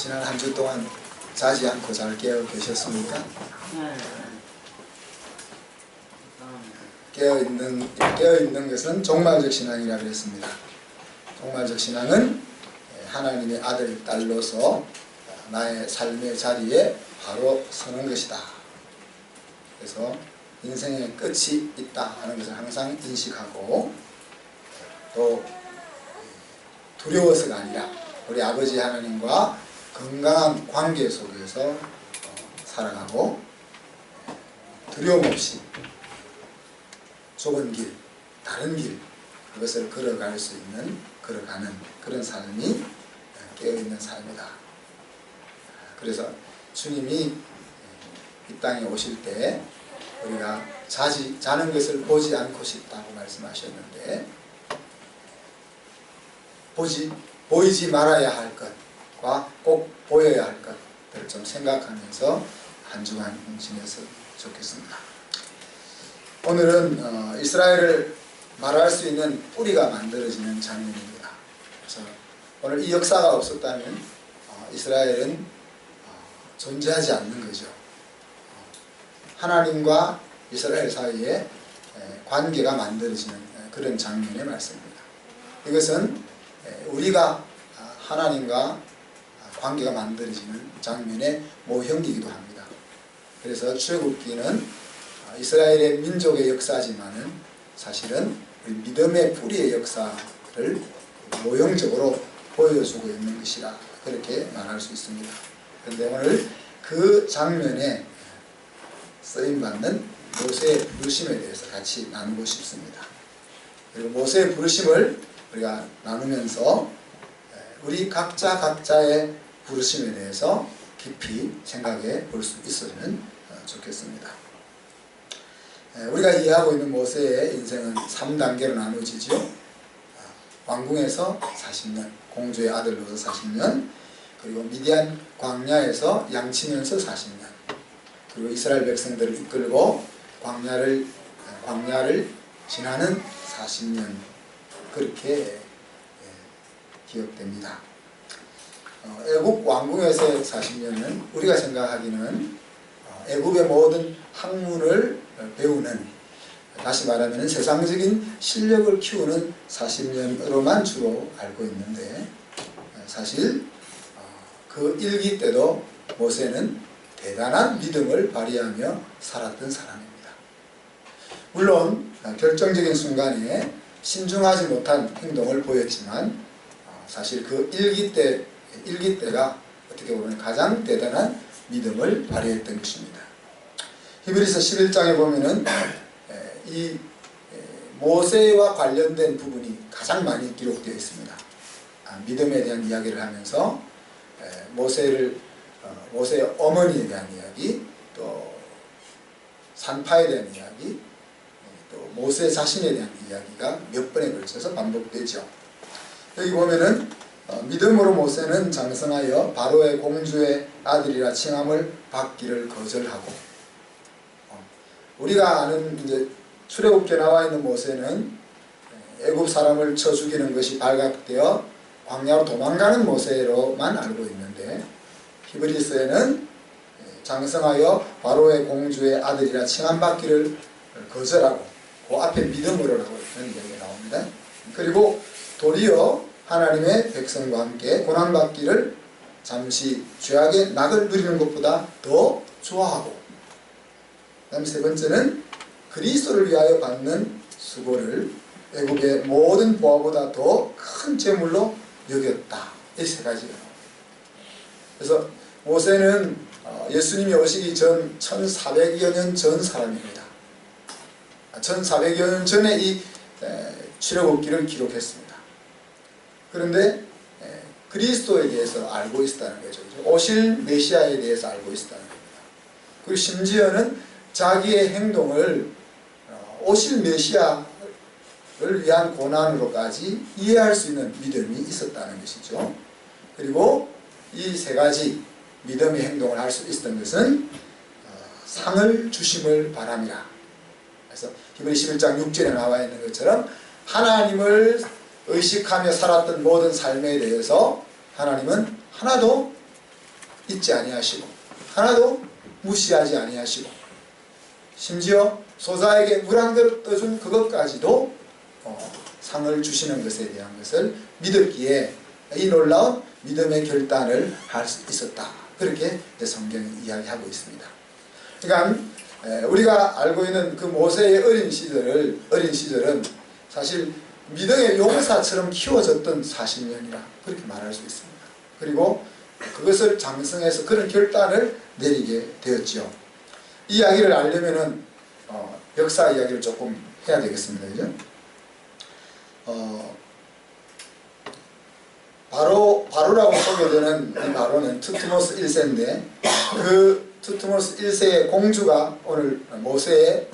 지난 한 주 동안 자지 않고 잘 깨어 계셨습니까? 깨어있는 것은 종말적 신앙이라 그랬습니다. 종말적 신앙은 하나님의 아들, 딸로서 나의 삶의 자리에 바로 서는 것이다. 그래서 인생의 끝이 있다 하는 것을 항상 인식하고, 또 두려워서가 아니라 우리 아버지 하나님과 건강한 관계 속에서 살아가고, 두려움 없이 좁은 길, 다른 길, 그것을 걸어가는 그런 삶이 깨어있는 삶이다. 그래서 주님이 이 땅에 오실 때 우리가 자는 것을 보지 않고 싶다고 말씀하셨는데, 보이지 말아야 할 것과 꼭 보여야 할 것들을 좀 생각하면서 한 주간 지냈으면 좋겠습니다. 오늘은 이스라엘을 말할 수 있는 뿌리가 만들어지는 장면입니다. 그래서 오늘 이 역사가 없었다면 이스라엘은 존재하지 않는 거죠. 하나님과 이스라엘 사이에 관계가 만들어지는 그런 장면의 말씀입니다. 이것은 우리가 하나님과 관계가 만들어지는 장면의 모형이기도 합니다. 그래서 출애굽기는 이스라엘의 민족의 역사지만은 사실은 우리 믿음의 뿌리의 역사를 모형적으로 보여주고 있는 것이라 그렇게 말할 수 있습니다. 그런데 오늘 그 장면에 쓰임받는 모세의 부르심에 대해서 같이 나누고 싶습니다. 그리고 모세의 부르심을 우리가 나누면서 우리 각자의 부르심에 대해서 깊이 생각해 볼 수 있었으면 좋겠습니다. 우리가 이해하고 있는 모세의 인생은 3단계로 나누어지죠. 왕궁에서 40년, 공주의 아들로서 40년, 그리고 미디안 광야에서 양치면서 40년, 그리고 이스라엘 백성들을 이끌고 광야를 지나는 40년, 그렇게 기억됩니다. 애국 왕궁에서의 40년은 우리가 생각하기는 애국의 모든 학문을 배우는, 다시 말하면 세상적인 실력을 키우는 40년으로만 주로 알고 있는데, 사실 그 일기 때도 모세는 대단한 믿음을 발휘하며 살았던 사람입니다. 물론 결정적인 순간에 신중하지 못한 행동을 보였지만, 사실 그 일기 때가 어떻게 보면 가장 대단한 믿음을 발휘했던 것입니다. 히브리서 11장에 보면은 이 모세와 관련된 부분이 가장 많이 기록되어 있습니다. 믿음에 대한 이야기를 하면서 모세의 어머니에 대한 이야기, 또 산파에 대한 이야기, 또 모세 자신에 대한 이야기가 몇 번에 걸쳐서 반복되죠. 여기 보면은 믿음으로 모세는 장성하여 바로의 공주의 아들이라 칭함을 받기를 거절하고, 우리가 아는 이제 출애굽기에 나와 있는 모세는 애굽 사람을 쳐 죽이는 것이 발각되어 광야로 도망가는 모세로만 알고 있는데, 히브리서에는 장성하여 바로의 공주의 아들이라 칭함 받기를 거절하고 그 앞에 믿음으로라고 이런 이야기가 나옵니다. 그리고 도리어 하나님의 백성과 함께 고난받기를 잠시 죄악의 낙을 누리는 것보다 더 좋아하고, 그 다음 세 번째는 그리스도를 위하여 받는 수고를 애국의 모든 보화보다 더 큰 재물로 여겼다. 이 세 가지가 나옵니다. 그래서 모세는 예수님이 오시기 전 1400여 년 전 사람입니다. 1400여 년 전에 이 출애굽기를 기록했습니다. 그런데 그리스도에 대해서 알고 있었다는 거죠. 오실 메시아에 대해서 알고 있었다는 겁니다. 그리고 심지어는 자기의 행동을 오실 메시아를 위한 고난으로까지 이해할 수 있는 믿음이 있었다는 것이죠. 그리고 이 세 가지 믿음의 행동을 할 수 있었던 것은 상을 주심을 바람이라. 그래서 히브리 11장 6절에 나와 있는 것처럼 하나님을 의식하며 살았던 모든 삶에 대해서 하나님은 하나도 잊지 아니하시고 하나도 무시하지 아니하시고 심지어 소자에게 물 한 그릇 떠준 그것까지도 상을 주시는 것에 대한 것을 믿었기에 이 놀라운 믿음의 결단을 할 수 있었다. 그렇게 성경이 이야기하고 있습니다. 그러니까 우리가 알고 있는 그 모세의 어린 시절은 사실 믿음의 용사처럼 키워졌던 40년이라 그렇게 말할 수 있습니다. 그리고 그것을 장성해서 그런 결단을 내리게 되었죠. 이 이야기를 알려면은 역사 이야기를 조금 해야 되겠습니다. 그죠? 바로라고 소개되는 이 바로는 투트모스 1세인데 그 투트모스 1세의 공주가 오늘 모세의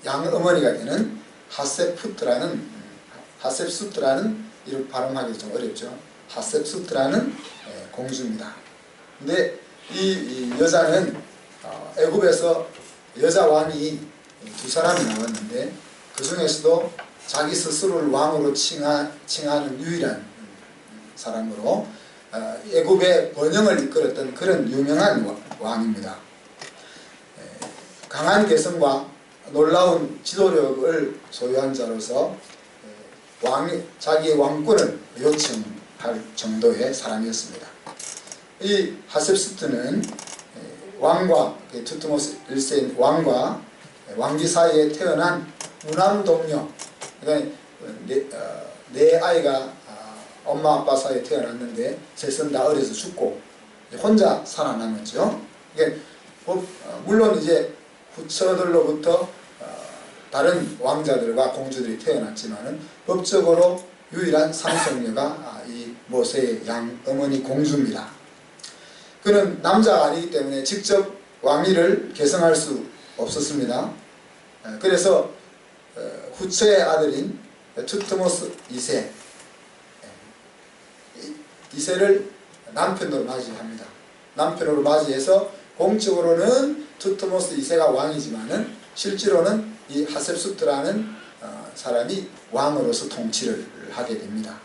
양어머니가 되는 하셉수트라는 이름 발음하기 좀 어렵죠. 하셉수트라는 공주입니다. 근데 이 여자는 애굽에서 여자 왕이 두 사람이 나왔는데 그 중에서도 자기 스스로를 왕으로 칭하는 유일한 사람으로 애굽의 번영을 이끌었던 그런 유명한 왕입니다. 강한 개성과 놀라운 지도력을 소유한 자로서 자기의 왕권을 요청할 정도의 사람이었습니다. 이 하셉수트는 투트모스 1세인 왕과 왕비 사이에 태어난 무남동녀, 그러니까 네 아이가 엄마 아빠 사이에 태어났는데 셋은 다 어려서 죽고 혼자 살아남았죠. 그러니까 물론 이제 후처들로부터 다른 왕자들과 공주들이 태어났지만은 법적으로 유일한 상속녀가 이 모세의 양어머니 공주입니다. 그는 남자가 아니기 때문에 직접 왕위를 계승할 수 없었습니다. 그래서 후처의 아들인 투트모스 2세를 남편으로 맞이합니다. 남편으로 맞이해서 공적으로는 투트모스 2세가 왕이지만은 실제로는 이 하셉수트라는 사람이 왕으로서 통치를 하게 됩니다.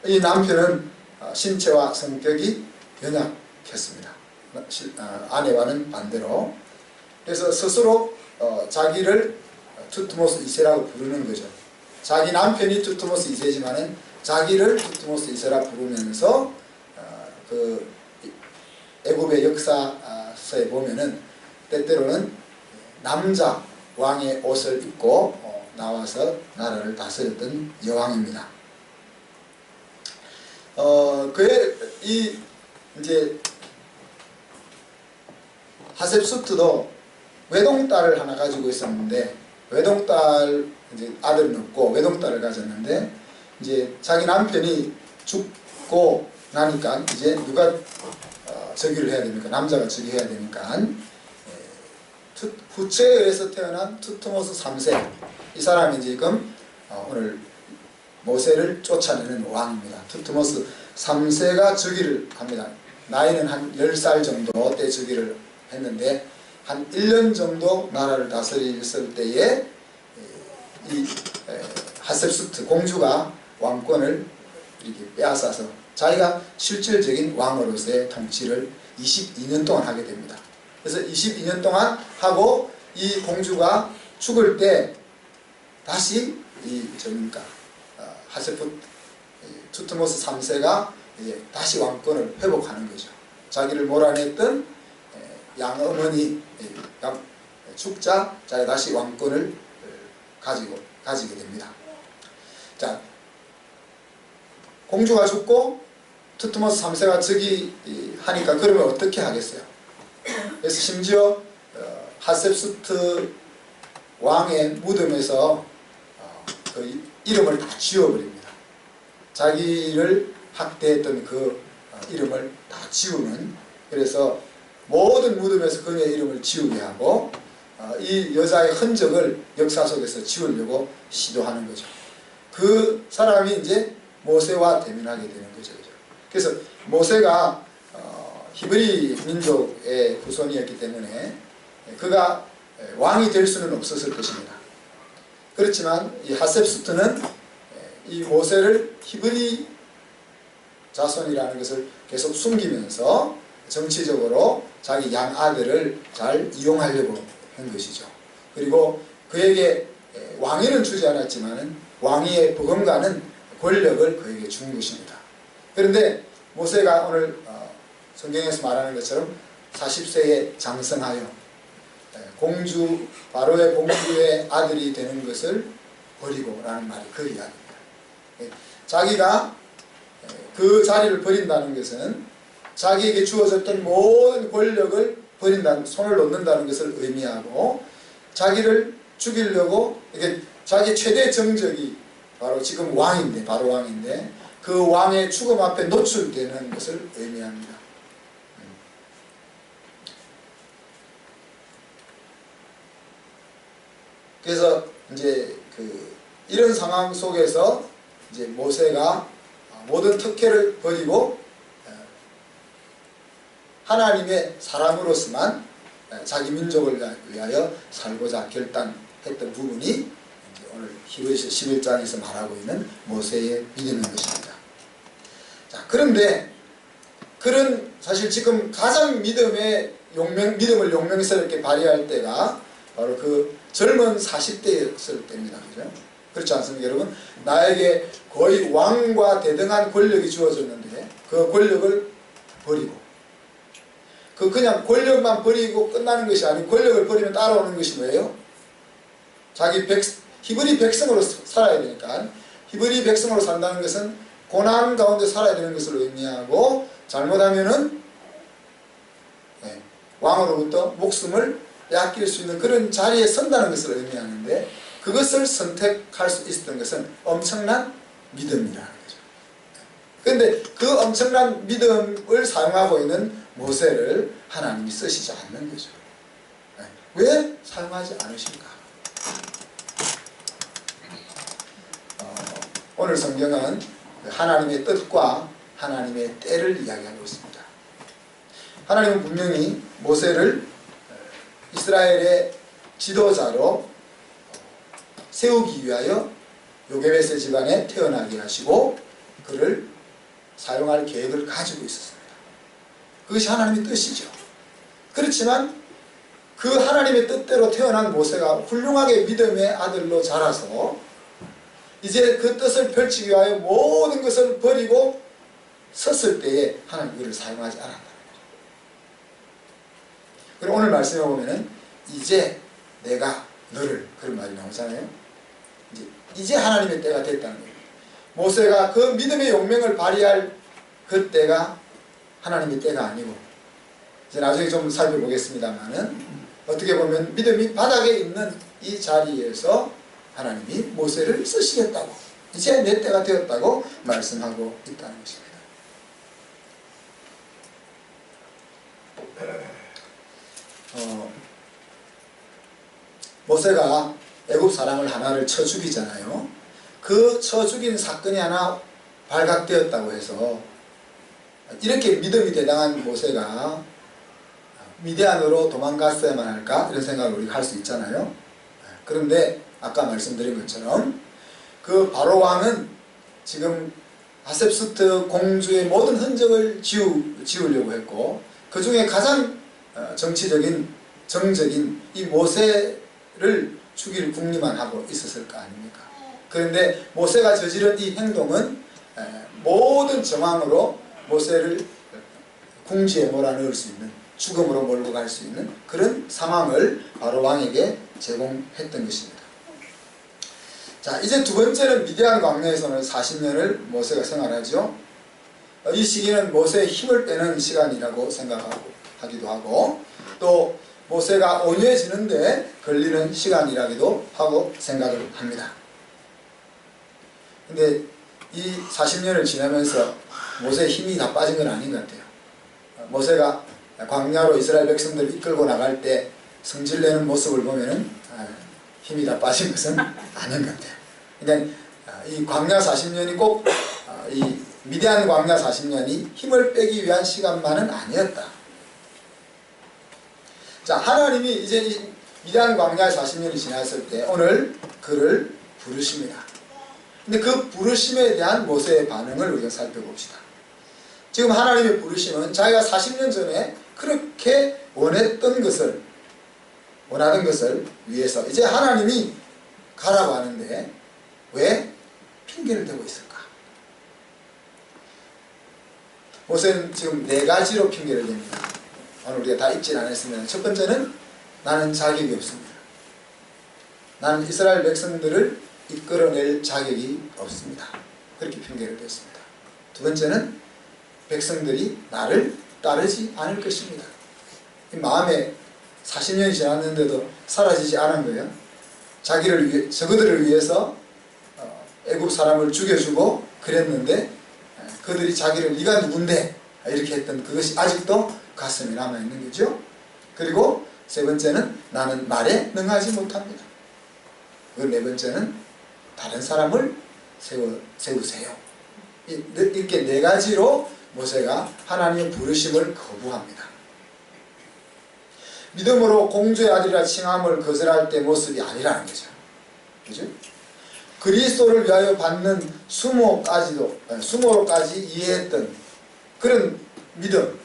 이 남편은 신체와 성격이 연약했습니다. 아내와는 반대로. 그래서 스스로 자기를 투트모스 2세라고 부르는 거죠. 자기 남편이 투트모스 2세지만은 자기를 투트모스 2세라 부르면서 그 애굽의 역사서에 보면은 때때로는 남자 왕의 옷을 입고 나와서 나라를 다스렸던 여왕입니다. 이제 하셉수트도 외동딸을 하나 가지고 있었는데 외동딸 이제 아들은 없고 외동딸을 가졌는데 이제 자기 남편이 죽고 나니까 이제 누가 즉위를 해야 됩니까? 남자가 즉위해야 되니까 후처에 의해서 태어난 투트모스 3세 이 사람이 지금 오늘 모세를 쫓아내는 왕입니다. 투트모스 3세가 즉위를 합니다. 나이는 한 10살 정도 때 즉위를 했는데 한 1년 정도 나라를 다스렸을 때에 이 하셉수트 공주가 왕권을 이렇게 빼앗아서 자기가 실질적인 왕으로서의 통치를 22년 동안 하게 됩니다. 그래서 22년 동안 하고 이 공주가 죽을 때 다시 투트모스 3세가 다시 왕권을 회복하는 거죠. 자기를 몰아냈던 양어머니 죽자 자기 다시 왕권을 가지게 됩니다. 자, 공주가 죽고 투트모스 3세가 즉위하니까 그러면 어떻게 하겠어요? 그래서 심지어 하셉수트 왕의 무덤에서 그 이름을 다 지워버립니다. 자기를 학대했던 그 이름을 다 지우는, 그래서 모든 무덤에서 그녀의 이름을 지우게 하고 이 여자의 흔적을 역사 속에서 지우려고 시도하는 거죠. 그 사람이 이제 모세와 대면하게 되는 거죠. 그래서 모세가 히브리 민족의 후손이었기 때문에 그가 왕이 될 수는 없었을 것입니다. 그렇지만 이 하셉수트는 이 모세를 히브리 자손이라는 것을 계속 숨기면서 정치적으로 자기 양아들을 잘 이용하려고 한 것이죠. 그리고 그에게 왕위는 주지 않았지만 왕위에 버금가는 권력을 그에게 준 것입니다. 그런데 모세가 오늘 성경에서 말하는 것처럼 40세에 장성하여 바로의 공주의 아들이 되는 것을 버리고 라는 말이 그 이야기입니다. 자기가 그 자리를 버린다는 것은 자기에게 주어졌던 모든 권력을 손을 놓는다는 것을 의미하고, 자기를 죽이려고 이게 자기 최대 정적이 바로 지금 바로 왕인데 그 왕의 죽음 앞에 노출되는 것을 의미합니다. 그래서 이제 이런 상황 속에서 이제 모세가 모든 특혜를 버리고 하나님의 사람으로서만 자기 민족을 위하여 살고자 결단했던 부분이 오늘 히브리서 11장에서 말하고 있는 모세의 믿음인 것입니다. 자, 그런데 그런 사실 지금 가장 믿음을 용맹스럽게 발휘할 때가 바로 그 젊은 40대였을 때입니다. 그죠? 그렇지 않습니까, 여러분? 나에게 거의 왕과 대등한 권력이 주어졌는데 그 권력을 버리고, 그냥 권력만 버리고 끝나는 것이 아니고 권력을 버리면 따라오는 것이 뭐예요? 히브리 백성으로 살아야 되니까, 히브리 백성으로 산다는 것은 고난 가운데 살아야 되는 것을 의미하고, 잘못하면은 왕으로부터 목숨을 빼앗길 수 있는 그런 자리에 선다는 것을 의미하는데, 그것을 선택할 수 있었던 것은 엄청난 믿음이라는 거죠. 그런데 그 엄청난 믿음을 사용하고 있는 모세를 하나님이 쓰시지 않는 거죠. 왜 사용하지 않으실까? 오늘 성경은 하나님의 뜻과 하나님의 때를 이야기하고 있습니다. 하나님은 분명히 모세를 이스라엘의 지도자로 세우기 위하여 요게베세 집안에 태어나게 하시고 그를 사용할 계획을 가지고 있었습니다. 그것이 하나님의 뜻이죠. 그렇지만 그 하나님의 뜻대로 태어난 모세가 훌륭하게 믿음의 아들로 자라서 이제 그 뜻을 펼치기 위하여 모든 것을 버리고 섰을 때에 하나님 그를 사용하지 않았다는 거죠. 그리고 오늘 말씀에 보면은 이제 내가 너를, 그런 말이 나오잖아요. 이제 하나님의 때가 됐다는 거예요. 모세가 그 믿음의 용맹을 발휘할 그 때가 하나님의 때가 아니고, 이제 나중에 좀 살펴보겠습니다만은, 어떻게 보면 믿음이 바닥에 있는 이 자리에서 하나님이 모세를 쓰시겠다고, 이제 내 때가 되었다고 말씀하고 있다는 것입니다. 모세가 애굽 사람을 하나를 쳐 죽이잖아요. 그 쳐 죽인 사건이 하나 발각되었다고 해서 이렇게 믿음이 대단한 모세가 미디안으로 도망갔어야만 할까? 이런 생각을 우리가 할 수 있잖아요. 그런데 아까 말씀드린 것처럼 그 바로 왕은 지금 하셉수트 공주의 모든 흔적을 지우려고 했고, 그 중에 가장 정적인 이 모세를 죽일 궁리만 하고 있었을 거 아닙니까? 그런데 모세가 저지른 이 행동은 모든 정황으로 모세를 궁지에 몰아넣을 수 있는, 죽음으로 몰고 갈 수 있는 그런 상황을 바로 왕에게 제공했던 것입니다. 자, 이제 두 번째는 미디안 광야에서는 40년을 모세가 생활하죠. 이 시기는 모세의 힘을 빼는 시간이라고 생각하기도 하고, 또 모세가 온유해지는데 걸리는 시간이라기도 하고 생각을 합니다. 근데 이 40년을 지나면서 모세의 힘이 다 빠진 건 아닌 것 같아요. 모세가 광야로 이스라엘 백성들을 이끌고 나갈 때 성질내는 모습을 보면은 힘이 다 빠진 것은 아닌 것 같아요. 그러니까 이 광야 40년이 꼭 이 미디안 광야 40년이 힘을 빼기 위한 시간만은 아니었다. 자, 하나님이 이제 이 미디안 광야 40년이 지났을 때 오늘 그를 부르십니다. 근데 그 부르심에 대한 모세의 반응을 우리가 살펴봅시다. 지금 하나님의 부르심은 자기가 40년 전에 그렇게 원하던 것을 위해서 이제 하나님이 가라고 하는데 왜 핑계를 대고 있을까? 모세는 지금 4가지로 핑계를 댑니다. 오늘 우리가 다 읽진 않았습니다. 첫 번째는 나는 자격이 없습니다. 나는 이스라엘 백성들을 이끌어낼 자격이 없습니다. 그렇게 핑계를 댔습니다. 두 번째는 백성들이 나를 따르지 않을 것입니다. 이 마음에 40년이 지났는데도 사라지지 않은 거예요. 저그들을 위해서 애굽 사람을 죽여주고 그랬는데 그들이 자기를 네가 누군데 이렇게 했던 그것이 아직도 가슴에 남아있는 거죠. 그리고 세 번째는 나는 말에 능하지 못합니다. 그리고 네 번째는 다른 사람을 세우세요. 이렇게 4가지로 모세가 하나님의 부르심을 거부합니다. 믿음으로 공주의 아들이라 칭함을 거절할 때 모습이 아니라는 거죠. 그죠? 그리스도를 위하여 받는 수모로까지 이해했던 그런 믿음이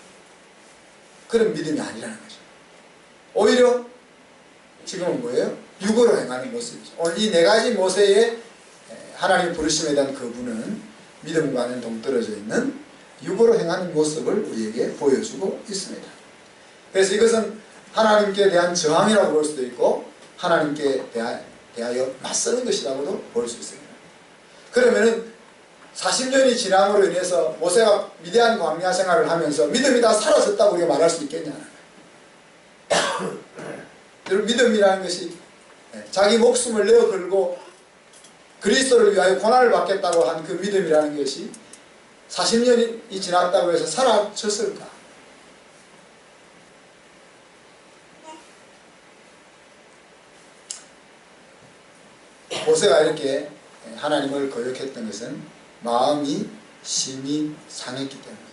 아니라는 거죠. 오히려 지금은 뭐예요? 육으로 행하는 모습이죠. 오늘 이 4가지 모세의 하나님의 부르심에 대한 거부는 믿음과는 동떨어져 있는 육으로 행하는 모습을 우리에게 보여주고 있습니다. 그래서 이것은 하나님께 대한 저항이라고 볼 수도 있고 하나님께 대하여 맞서는 것이라고도 볼 수 있습니다. 그러면은 40년이 지남으로 인해서 모세가 미디안 광야 생활을 하면서 믿음이 다 사라졌다고 우리가 말할 수 있겠냐는 거예요. 여러분, 믿음이라는 것이 자기 목숨을 내어 걸고 그리스도를 위하여 고난을 받겠다고 한 그 믿음이라는 것이 40년이 지났다고 해서 사라졌을까? 모세가 이렇게 하나님을 거역했던 것은 마음이 심히 상했기 때문입니다.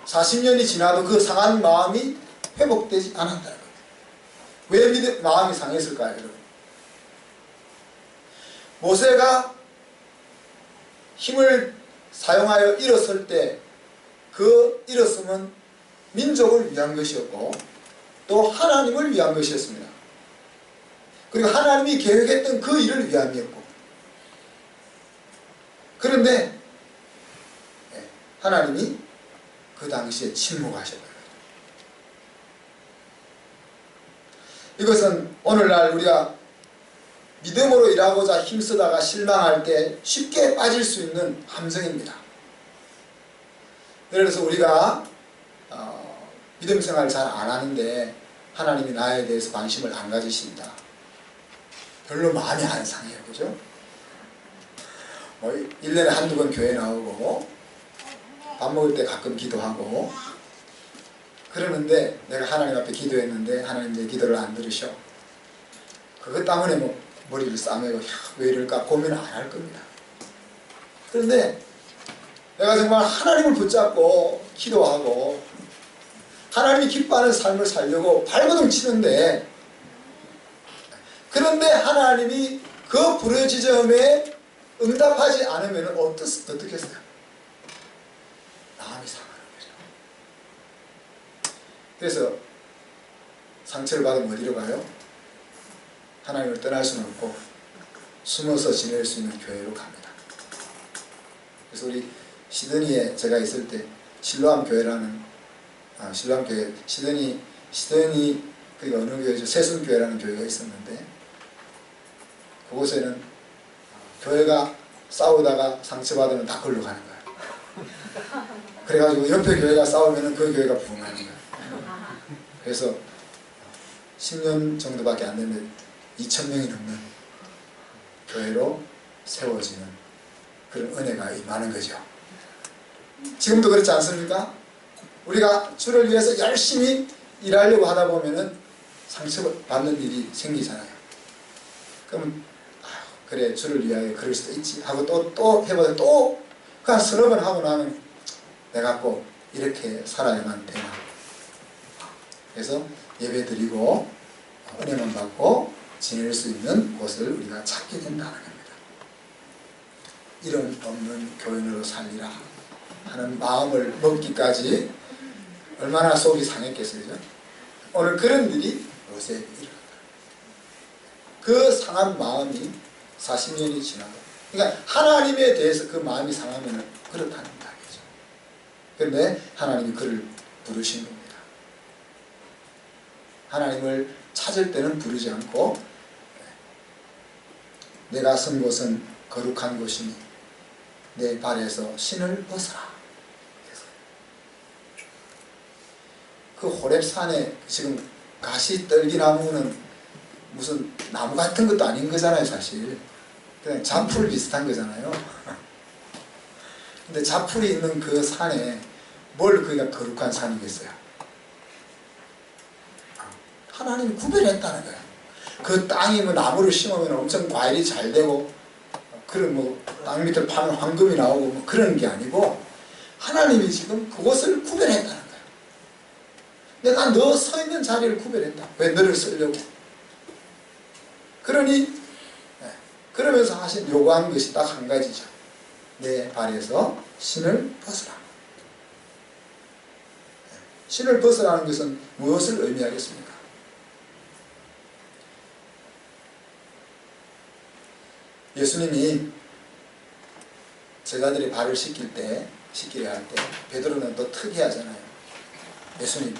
40년이 지나도 그 상한 마음이 회복되지 않았다는 거예요. 왜 마음이 상했을까요, 여러분? 모세가 힘을 사용하여 일어설 때 그 일어섬은 민족을 위한 것이었고 또 하나님을 위한 것이었습니다. 그리고 하나님이 계획했던 그 일을 위함이었고, 그런데 하나님이 그 당시에 침묵하셨다. 이것은 오늘날 우리가 믿음으로 일하고자 힘쓰다가 실망할 때 쉽게 빠질 수 있는 함정입니다. 예를 들어서 우리가 믿음 생활을 잘 안 하는데 하나님이 나에 대해서 관심을 안 가지신다. 별로 마음이 안 상해요. 그죠? 1년에 한두 번 교회 나오고 밥 먹을 때 가끔 기도하고 그러는데 내가 하나님 앞에 기도했는데 하나님 내 기도를 안 들으셔. 그것 때문에 머리를 싸매고 왜 이럴까 고민을 안 할 겁니다. 그런데 내가 정말 하나님을 붙잡고 기도하고 하나님이 기뻐하는 삶을 살려고 발버둥 치는데, 그런데 하나님이 그 부르짖음에 응답하지 않으면 어떻겠어요? 마음이 상하는 거죠. 그래서 상처를 받으면 어디로 가요? 하나님을 떠날 수는 없고 숨어서 지낼 수 있는 교회로 갑니다. 그래서 우리 시드니에 제가 있을 때 실로암 교회라는 실로암 교회 시드니 그게 어느 교회죠? 세순교회라는 교회가 있었는데 그곳에는 교회가 싸우다가 상처받으면 다 걸로 가는 거예요. 그래가지고 옆에 교회가 싸우면 그 교회가 부흥하는 거예요. 그래서 10년 정도밖에 안 되는데 2,000명이 넘는 교회로 세워지는 그런 은혜가 많은 거죠. 지금도 그렇지 않습니까? 우리가 주를 위해서 열심히 일하려고 하다 보면은 상처받는 일이 생기잖아요. 그럼 그래 주를 위하여 그럴 수도 있지 하고 또 해보자. 또 그냥 서너 번 하고 나면 내가 꼭 이렇게 살아야만 되나. 그래서 예배 드리고 은혜만 받고 지낼 수 있는 곳을 우리가 찾게 된다는 겁니다. 이름 없는 교인으로 살리라. 하는 마음을 먹기까지 얼마나 속이 상했겠어요. 그죠? 오늘 그런 일이 요새 일어났다. 그 상한 마음이 40년이 지나고, 그러니까 하나님에 대해서 그 마음이 상하면 그렇다는 이야기죠. 그런데 하나님이 그를 부르신 겁니다. 하나님을 찾을 때는 부르지 않고, 내가 선 곳은 거룩한 곳이니 내 발에서 신을 벗어라. 그 호렙산에 지금 가시떨기나무는 무슨 나무 같은 것도 아닌 거잖아요, 사실. 그냥 자풀 비슷한 거잖아요. 근데 자풀이 있는 그 산에 뭘 거기가 거룩한 산이겠어요? 하나님이 구별했다는 거예요. 그 땅이 뭐 나무를 심으면 엄청 과일이 잘 되고, 그런 뭐 땅 밑을 파면 황금이 나오고 뭐 그런 게 아니고, 하나님이 지금 그곳을 구별했다는 거예요. 내가 너 서 있는 자리를 구별했다. 왜 너를 쓰려고? 그러니 그러면서 하신 요구한 것이 딱 한 가지죠. 내 발에서 신을 벗으라. 신을 벗으라는 것은 무엇을 의미하겠습니까? 예수님이 제자들이 발을 씻기려 할 때 베드로는 또 특이하잖아요. 예수님,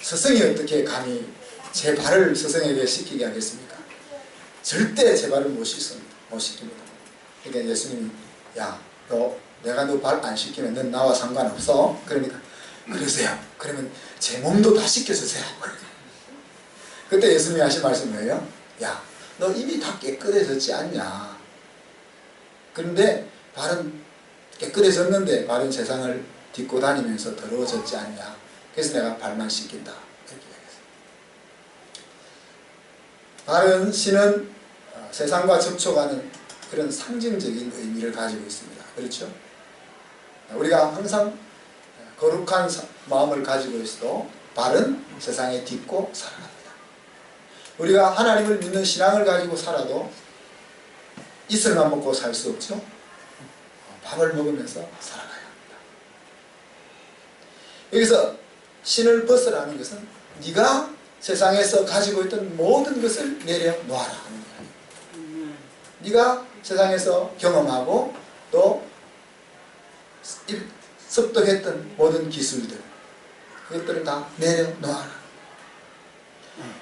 스승이 어떻게 감히 제 발을 스승에게 씻기게 하겠습니까? 절대 제 발을 못 씻깁니다. 그러니까 예수님이, 야, 내가 너 발 안 씻기면 넌 나와 상관없어. 그러니까, 그러세요. 그러면 제 몸도 다 씻겨주세요. 그때 예수님이 하신 말씀이 뭐예요? 야, 너 이미 다 깨끗해졌지 않냐? 그런데 발은 깨끗해졌는데 발은 세상을 딛고 다니면서 더러워졌지 않냐? 그래서 내가 발만 씻긴다. 이렇게 얘기했어요. 발은 신은 세상과 접촉하는 그런 상징적인 의미를 가지고 있습니다. 그렇죠? 우리가 항상 거룩한 마음을 가지고 있어도 발은 세상에 딛고 살아갑니다. 우리가 하나님을 믿는 신앙을 가지고 살아도 이슬만 먹고 살 수 없죠? 밥을 먹으면서 살아가야 합니다. 여기서 신을 벗으라는 것은 네가 세상에서 가지고 있던 모든 것을 내려놓아라 하는 거예요. 네가 세상에서 경험하고 또 습득했던 모든 기술들, 그것들을 다 내려놓아라.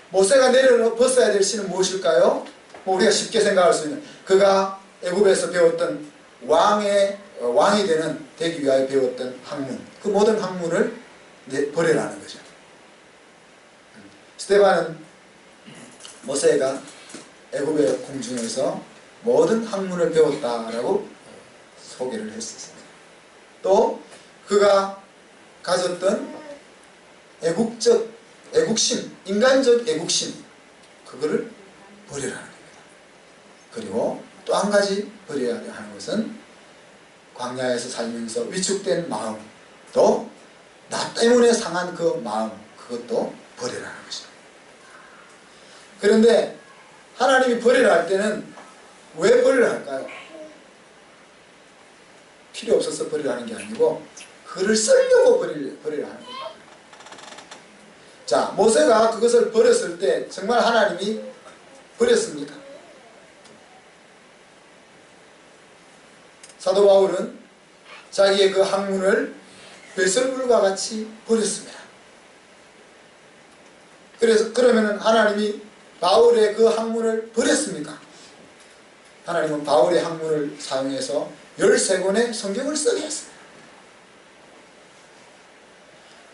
모세가 벗어야 될 신은 무엇일까요? 우리가 쉽게 생각할 수 있는, 그가 애굽에서 배웠던 왕이 되기 위하여 배웠던 학문, 그 모든 학문을 버리라는 거죠. 스데반은 모세가 애굽의 궁중에서 모든 학문을 배웠다라고 소개를 했었습니다. 또 그가 가졌던 애국심, 인간적 애국심, 그거를 버리라는 겁니다. 그리고 또 한 가지 버려야 하는 것은 광야에서 살면서 위축된 마음, 또 나 때문에 상한 그 마음, 그것도 버리라는 것이죠. 그런데 하나님이 버리라 할 때는 왜 버리라 할까요? 필요 없어서 버리라는 게 아니고 그를 쓰려고 버리라 하는 거예요. 자, 모세가 그것을 버렸을 때 정말 하나님이 버렸습니까? 사도 바울은 자기의 그 학문을 배설물과 같이 버렸습니다. 그러면 하나님이 바울의 그 학문을 버렸습니까? 하나님은 바울의 학문을 사용해서 13권의 성경을 쓰게 했습니다.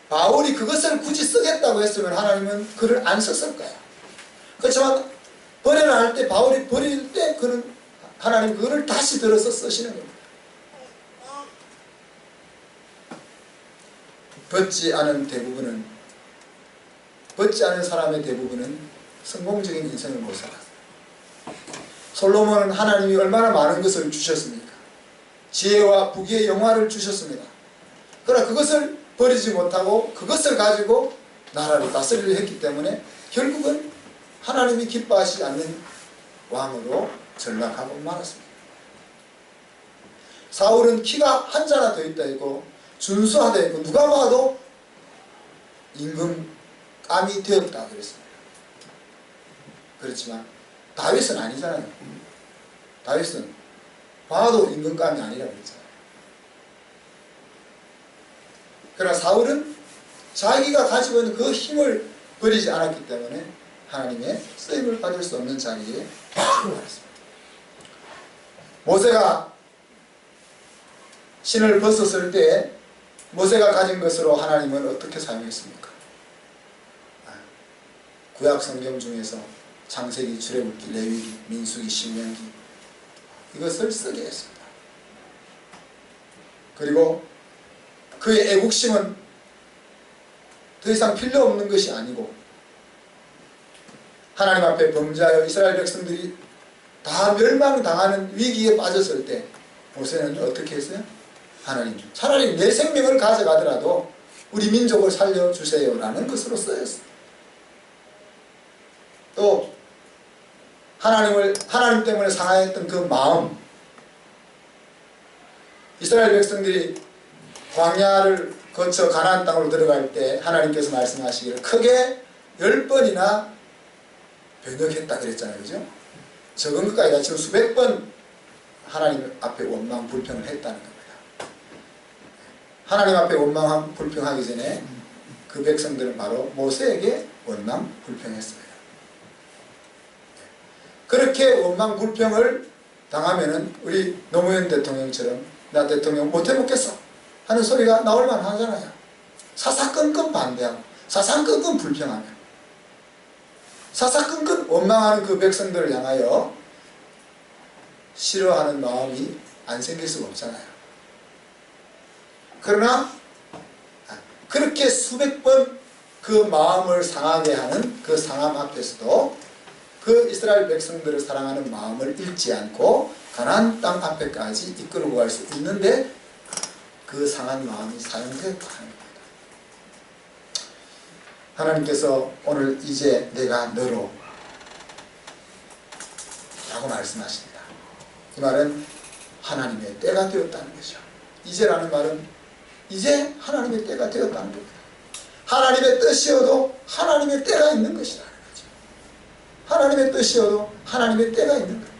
바울이 그것을 굳이 쓰겠다고 했으면 하나님은 그를 안 썼을 거예요. 그렇지만 버려라 할 때, 바울이 버릴 때 하나님 그거를 다시 들어서 쓰시는 겁니다. 벗지 않은 사람의 대부분은 성공적인 인생을 못 살았어요. 솔로몬은 하나님이 얼마나 많은 것을 주셨습니까? 지혜와 부귀의 영화를 주셨습니다. 그러나 그것을 버리지 못하고 그것을 가지고 나라를 다스리려 했기 때문에 결국은 하나님이 기뻐하시지 않는 왕으로 전락하고 말았습니다. 사울은 키가 한자나 더 있다 있고 준수하다 있고 누가 봐도 임금감이 되었다 그랬습니다. 그렇지만 다윗은 아니잖아요. 다윗은 봐도 임금감이 아니라고 그랬잖아요. 그러나 사울은 자기가 가지고 있는 그 힘을 버리지 않았기 때문에 하나님의 쓰임을 받을 수 없는 자리에 들어갔습니다. 모세가 신을 벗었을 때 모세가 가진 것으로 하나님은 어떻게 사용했습니까? 구약 성경 중에서 창세기, 출애굽기, 레위기, 민수기, 신명기 이것을 쓰게 했습니다. 그리고 그의 애국심은 더 이상 필요 없는 것이 아니고 하나님 앞에 범죄하여 이스라엘 백성들이 다 멸망당하는 위기에 빠졌을 때 모세는 어떻게 했어요? 하나님, 차라리 내 생명을 가져가더라도 우리 민족을 살려주세요 라는 것으로 쓰였어요. 또 하나님 때문에 상하였던 그 마음, 이스라엘 백성들이 광야를 거쳐 가나안 땅으로 들어갈 때 하나님께서 말씀하시기를 크게 10번이나 변역했다 그랬잖아요. 그죠? 적은 것까지 다 지금 수백 번 하나님 앞에 원망 불평을 했다는 겁니다. 하나님 앞에 원망 불평하기 전에 그 백성들은 바로 모세에게 원망 불평했습니다. 그렇게 원망 불평을 당하면은 우리 노무현 대통령처럼 나 대통령 못해먹겠어 하는 소리가 나올 만하잖아요. 사사건건 반대하고 사사건건 불평하며 사사건건 원망하는 그 백성들을 향하여 싫어하는 마음이 안 생길 수가 없잖아요. 그러나 그렇게 수백 번 그 마음을 상하게 하는 그 상함 앞에서도 그 이스라엘 백성들을 사랑하는 마음을 잃지 않고 가나안 땅 앞에까지 이끌고 갈 수 있는데 그 상한 마음이 사용되었다 하는 겁니다. 하나님께서 오늘 이제 내가 너로 라고 말씀하십니다. 이 말은 하나님의 때가 되었다는 것이죠. 이제라는 말은 이제 하나님의 때가 되었다는 겁니다. 하나님의 뜻이어도 하나님의 때가 있는 것이라는 거죠. 하나님의 뜻이어도 하나님의 때가 있는 거예요.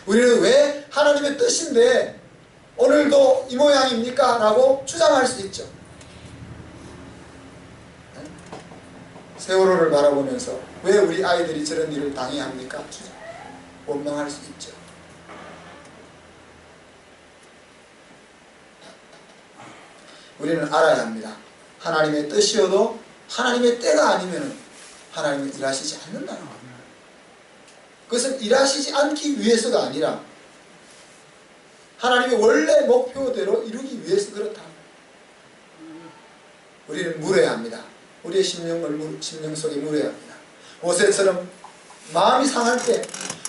우리는 왜 하나님의 뜻인데 오늘도 이 모양입니까? 라고 주장할 수 있죠. 세월호를 바라보면서 왜 우리 아이들이 저런 일을 당해야 합니까? 원망할 수 있죠. 우리는 알아야 합니다. 하나님의 뜻이어도 하나님의 때가 아니면 하나님은 일하시지 않는다는 겁니다. 그것은 일하시지 않기 위해서가 아니라 하나님의 원래 목표대로 이루기 위해서 그렇다. 우리는 물어야 합니다. 우리의 심령 속에 물어야 합니다. 모세처럼 마음이 상할 때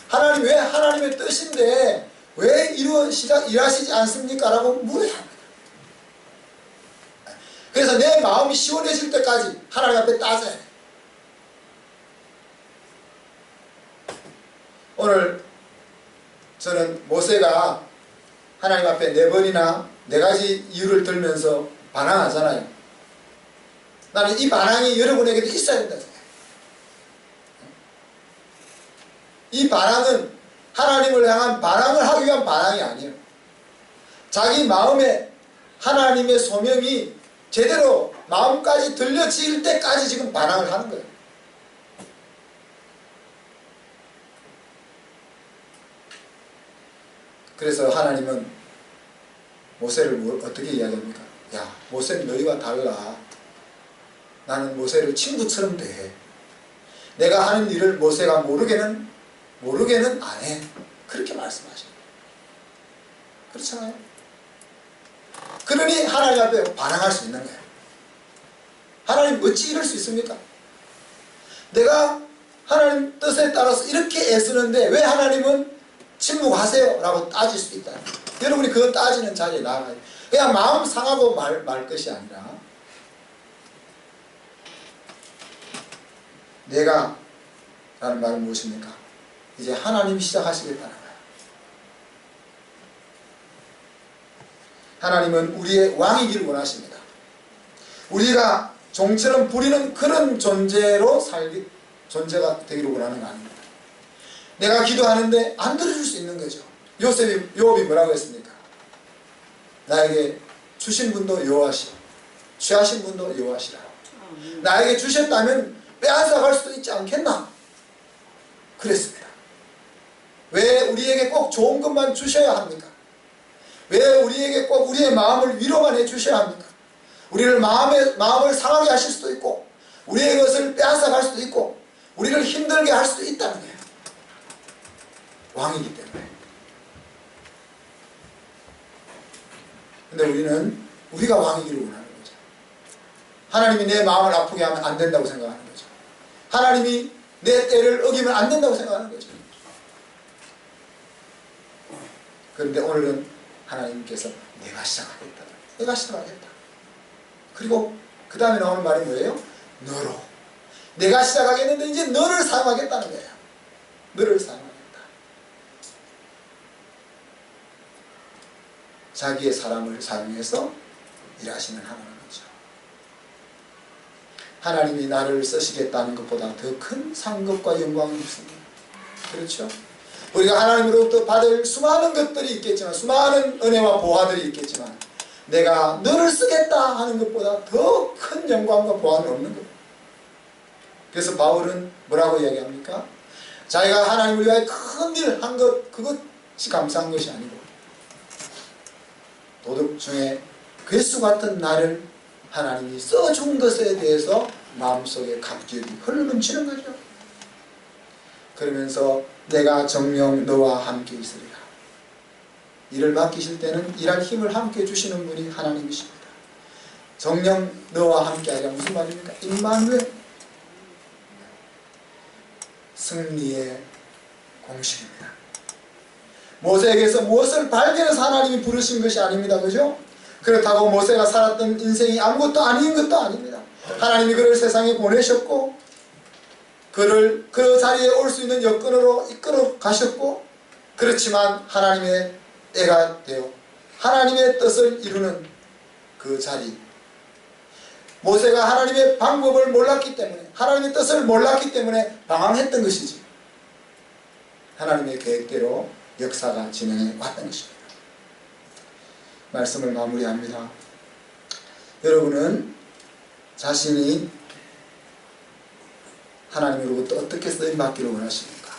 하나님 왜 하나님의 뜻인데 왜 일하시지 않습니까? 라고 물어야 합니다. 그래서 내 마음이 시원해질 때까지 하나님 앞에 따져야 돼. 오늘 저는 모세가 하나님 앞에 4번이나 4가지 이유를 들면서 반항하잖아요. 나는 이 반항이 여러분에게도 있어야 된다 생각해요. 이 반항은 하나님을 향한 반항을 하기 위한 반항이 아니에요. 자기 마음에 하나님의 소명이 제대로 마음까지 들려질 때까지 지금 반항을 하는 거예요. 그래서 하나님은 모세를 어떻게 이야기합니까? 야, 모세는 너희와 달라. 나는 모세를 친구처럼 대해. 내가 하는 일을 모세가 모르게는 안 해. 그렇게 말씀하셔요. 그렇잖아요. 그러니 하나님 앞에 반항할 수 있는 거예요. 하나님 어찌 이럴 수 있습니까? 내가 하나님 뜻에 따라서 이렇게 애쓰는데 왜 하나님은 침묵하세요? 라고 따질 수 있다. 여러분이 그거 따지는 자리에 나가야 돼요. 그냥 마음 상하고 말 것이 아니라 내가 라는 말은 무엇입니까? 이제 하나님이 시작하시겠다는 거예요. 하나님은 우리의 왕이기를 원하십니다. 우리가 종처럼 부리는 그런 존재가 되기를 원하는 거 아닙니다. 내가 기도하는데 안 들어줄 수 있는 거죠. 요업이 뭐라고 했습니까? 나에게 주신 분도 여호와시오, 취하신 분도 여호와시라. 나에게 주셨다면 빼앗아 갈 수도 있지 않겠나? 그랬습니다. 왜 우리에게 꼭 좋은 것만 주셔야 합니까? 왜 우리에게 꼭 우리의 마음을 위로만 해주셔야 합니까? 우리를 마음을 상하게 하실 수도 있고, 우리의 것을 빼앗아 갈 수도 있고, 우리를 힘들게 할 수도 있다는 거예요. 왕이기 때문에. 근데 우리는 우리가 왕이기를 원하는 거죠. 하나님이 내 마음을 아프게 하면 안 된다고 생각하는 거죠. 하나님이 내 때를 어기면 안 된다고 생각하는 거죠. 그런데 오늘은 하나님께서 내가 시작하겠다. 내가 시작하겠다. 그리고 그 다음에 나오는 말이 뭐예요? 너로. 내가 시작하겠는데 이제 너를 사용하겠다는 거예요. 너를 사용하겠다. 자기의 사람을 사용해서 일하시는 하나님이죠. 하나님이 나를 쓰시겠다는 것보다 더 큰 상급과 영광이 있습니다. 그렇죠? 우리가 하나님으로부터 받을 수많은 것들이 있겠지만, 수많은 은혜와 보화들이 있겠지만, 내가 너를 쓰겠다 하는 것보다 더 큰 영광과 보화는 없는 겁니다. 그래서 바울은 뭐라고 이야기합니까? 자기가 하나님을 위하여 큰 일을 한 것, 그것이 감사한 것이 아니고, 도덕 중에 괴수 같은 나를 하나님이 써준 것에 대해서 마음속에 감격이 흘러넘치는 거죠. 그러면서 내가 정녕 너와 함께 있으리라. 일을 맡기실 때는 일할 힘을 함께 주시는 분이 하나님이십니다. 정녕 너와 함께 하리라. 무슨 말입니까? 임마누엘, 승리의 공식입니다. 모세에게서 무엇을 발견해서 하나님이 부르신 것이 아닙니다. 그죠? 그렇다고 모세가 살았던 인생이 아무것도 아닌 것도 아닙니다. 하나님이 그를 세상에 보내셨고, 그를 그 자리에 올 수 있는 여건으로 이끌어 가셨고, 그렇지만 하나님의 때가 되어 하나님의 뜻을 이루는 그 자리, 모세가 하나님의 방법을 몰랐기 때문에, 하나님의 뜻을 몰랐기 때문에 방황했던 것이지, 하나님의 계획대로 역사가 진행해 왔던 것입니다. 말씀을 마무리합니다. 여러분은 자신이 하나님으로부터 어떻게 쓰임받기를 원하십니까?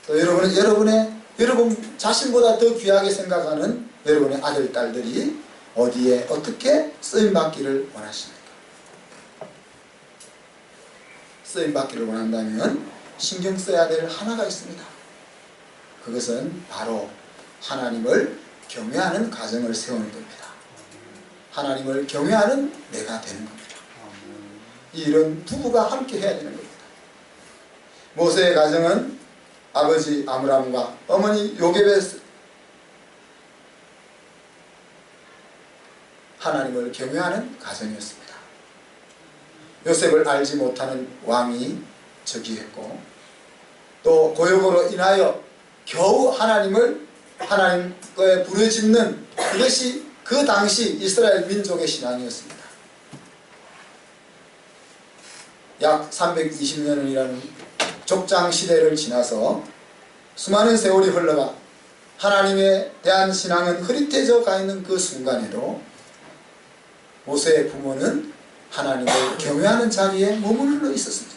또 여러분은 여러분 자신보다 더 귀하게 생각하는 여러분의 아들, 딸들이 어디에 어떻게 쓰임받기를 원하십니까? 쓰임받기를 원한다면 신경 써야 될 하나가 있습니다. 그것은 바로 하나님을 경외하는 가정을 세우는 겁니다. 하나님을 경외하는 내가 되는 겁니다. 이 일은 부부가 함께 해야 되는 겁니다. 모세의 가정은 아버지 아므람과 어머니 요갟의 하나님을 경외하는 가정이었습니다. 요셉을 알지 못하는 왕이 즉위했고, 또 고역으로 인하여 겨우 하나님께 부르짖는 그것이 그 당시 이스라엘 민족의 신앙이었습니다. 약 320년이라는 족장 시대를 지나서 수많은 세월이 흘러가 하나님에 대한 신앙은 흐릿해져 가 있는 그 순간에도 모세의 부모는 하나님을 경외하는 자리에 머물러 있었습니다.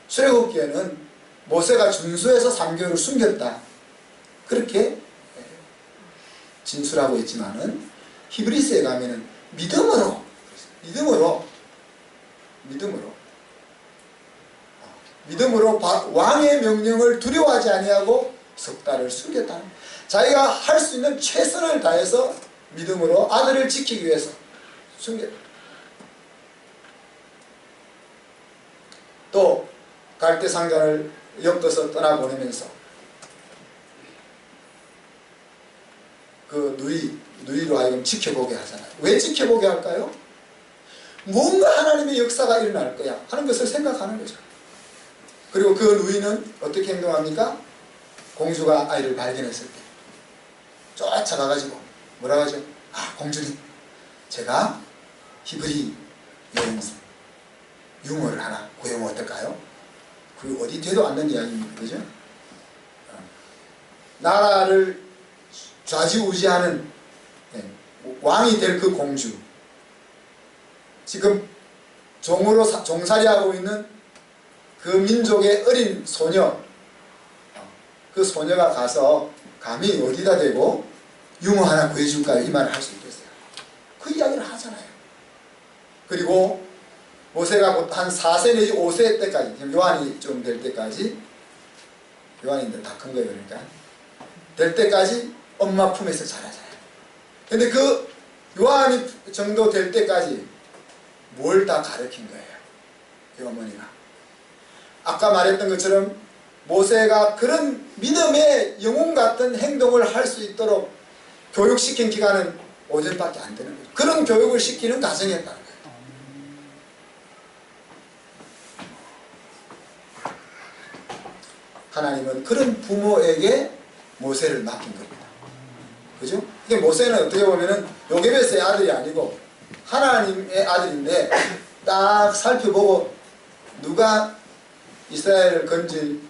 출애굽기에는 모세가 준수해서 3개월을 숨겼다, 그렇게 진술하고 있지만은 히브리서에 가면은 믿음으로 왕의 명령을 두려워하지 아니하고 석 달을 숨겼다. 자기가 할 수 있는 최선을 다해서 믿음으로 아들을 지키기 위해서 숨겼다. 또 갈대 상전을 엮어서 떠나보내면서 그 누이로 하여금 지켜보게 하잖아요. 왜 지켜보게 할까요? 뭔가 하나님의 역사가 일어날 거야 하는 것을 생각하는 거죠. 그리고 그 누이는 어떻게 행동합니까? 공주가 아이를 발견했을 때 쫓아가가지고 뭐라고 하죠? 아, 공주님, 제가 히브리 여행 유물을 하나 구해오면 어떨까요? 그 어디 돼도 않는 이야기입니다. 그죠? 나라를 좌지우지하는 왕이 될 그 공주, 지금 종으로 종살이하고 있는 그 민족의 어린 소녀, 그 소녀가 가서 감히 어디다 대고 유물 하나 구해줄까요? 이 말을 할 수 있겠어요? 그 이야기를 하잖아요. 그리고 모세가 한 4세 내지 5세 때까지, 요한이 좀 될 때까지, 요한인데 다 큰 거예요. 그러니까 될 때까지 엄마 품에서 자라잖아요. 근데 그 요한이 정도 될 때까지 뭘 다 가르친 거예요, 그 어머니가. 아까 말했던 것처럼 모세가 그런 믿음의 영웅 같은 행동을 할 수 있도록 교육시킨 기간은 5년밖에 안 되는 거예요. 그런 교육을 시키는 가정이었다는 거예요. 하나님은 그런 부모에게 모세를 맡긴 겁니다. 그죠? 이게 모세는 어떻게 보면은 요게베스의 아들이 아니고 하나님의 아들인데, 딱 살펴보고 누가 이스라엘을 건질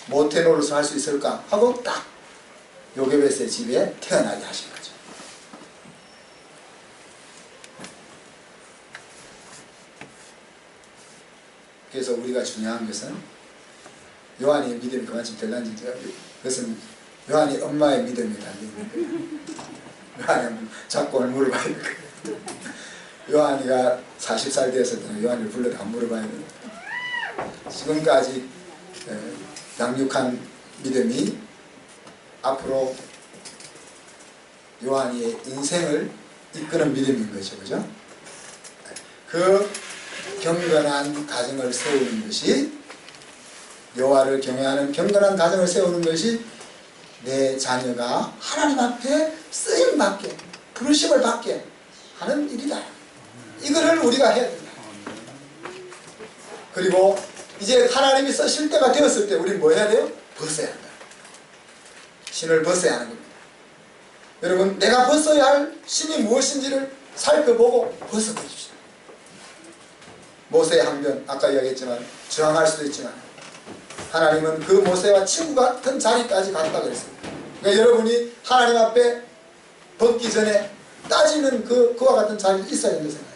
모태 노릇을 할 수 있을까 하고 딱 요게베스의 집에 태어나게 하신 거죠. 그래서 우리가 중요한 것은 요한의 믿음이 그만큼 대단한지, 그것은 요한이 엄마의 믿음이 달리는 거예요. 요한이 자꾸 물어봐야 될 거예요. 요한이가 40살 되었을 때는 요한이를 불러도 안 물어봐야 돼요. 지금까지 양육한 믿음이 앞으로 요한이의 인생을 이끄는 믿음인 거죠. 그죠? 그 경건한 가정을 세우는 것이, 여호와를 경외하는 경건한 가정을 세우는 것이 내 자녀가 하나님 앞에 쓰임받게, 부르심을 받게 하는 일이다. 이거를 우리가 해야 된다. 그리고 이제 하나님이 쓰실 때가 되었을 때 우리는 뭐 해야 돼요? 벗어야 한다. 신을 벗어야 하는 겁니다. 여러분, 내가 벗어야 할 신이 무엇인지를 살펴보고 벗어버립시다. 모세의 항변, 아까 이야기했지만 저항할 수도 있지만 하나님은 그 모세와 친구 같은 자리까지 갔다 그랬습니다. 그러니까 여러분이 하나님 앞에 벗기 전에 따지는 그와 같은 자리에 있어야 된다고 생각해요.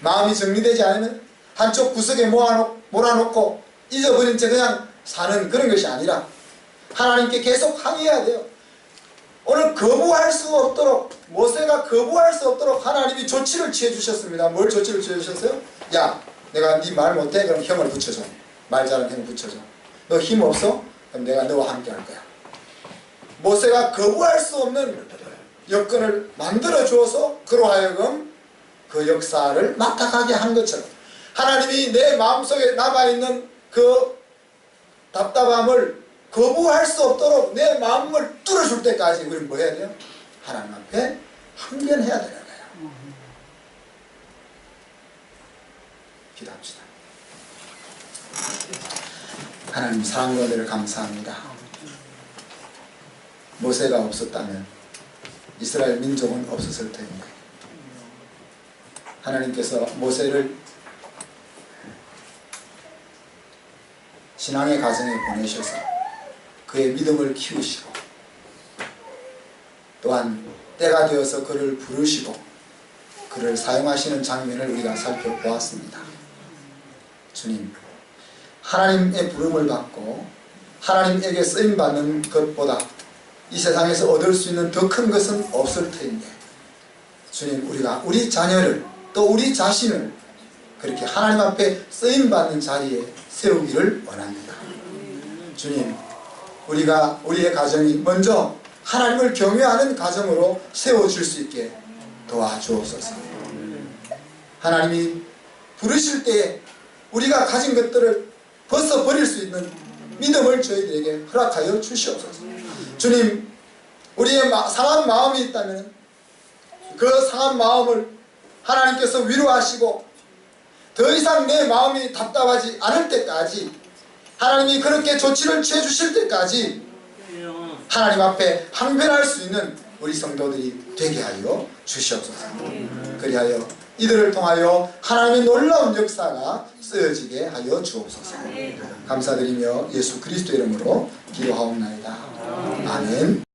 마음이 정리되지 않으면 한쪽 구석에 몰아놓고 잊어버린 채 그냥 사는 그런 것이 아니라 하나님께 계속 항의해야 돼요. 오늘 거부할 수 없도록, 모세가 거부할 수 없도록 하나님이 조치를 취해 주셨습니다. 뭘 조치를 취해 주셨어요? 야, 내가 네 말 못해? 그럼 형을 붙여줘. 말 잘하는 형을 붙여줘. 너 힘 없어? 그럼 내가 너와 함께 할 거야. 모세가 거부할 수 없는 여건을 만들어 주어서 그로 하여금 그 역사를 맡아가게 한 것처럼, 하나님이 내 마음속에 남아있는 그 답답함을 거부할 수 없도록 내 마음을 뚫어줄 때까지 우리는 뭐 해야 돼요? 하나님 앞에 항변해야 되는 거예요. 기도합시다. 하나님, 사랑과 은혜를 감사합니다. 모세가 없었다면 이스라엘 민족은 없었을 텐데, 하나님께서 모세를 신앙의 가정에 보내셔서 그의 믿음을 키우시고, 또한 때가 되어서 그를 부르시고 그를 사용하시는 장면을 우리가 살펴보았습니다. 주님, 하나님의 부름을 받고 하나님에게 쓰임받는 것보다 이 세상에서 얻을 수 있는 더 큰 것은 없을 텐데, 주님, 우리가 우리 자녀를 또 우리 자신을 그렇게 하나님 앞에 쓰임받는 자리에 세우기를 원합니다. 주님, 우리가 우리의 가정이 먼저 하나님을 경외하는 가정으로 세워질 수 있게 도와주옵소서. 하나님이 부르실 때에 우리가 가진 것들을 벗어버릴 수 있는 믿음을 저희들에게 허락하여 주시옵소서. 주님, 우리의 상한 마음이 있다면 그 상한 마음을 하나님께서 위로하시고 더 이상 내 마음이 답답하지 않을 때까지 하나님이 그렇게 조치를 취해 주실 때까지 하나님 앞에 항변할 수 있는 우리 성도들이 되게 하여 주시옵소서. 그리하여 이들을 통하여 하나님의 놀라운 역사가 쓰여지게 하여 주옵소서. 감사드리며 예수 그리스도 이름으로 기도하옵나이다. 아멘.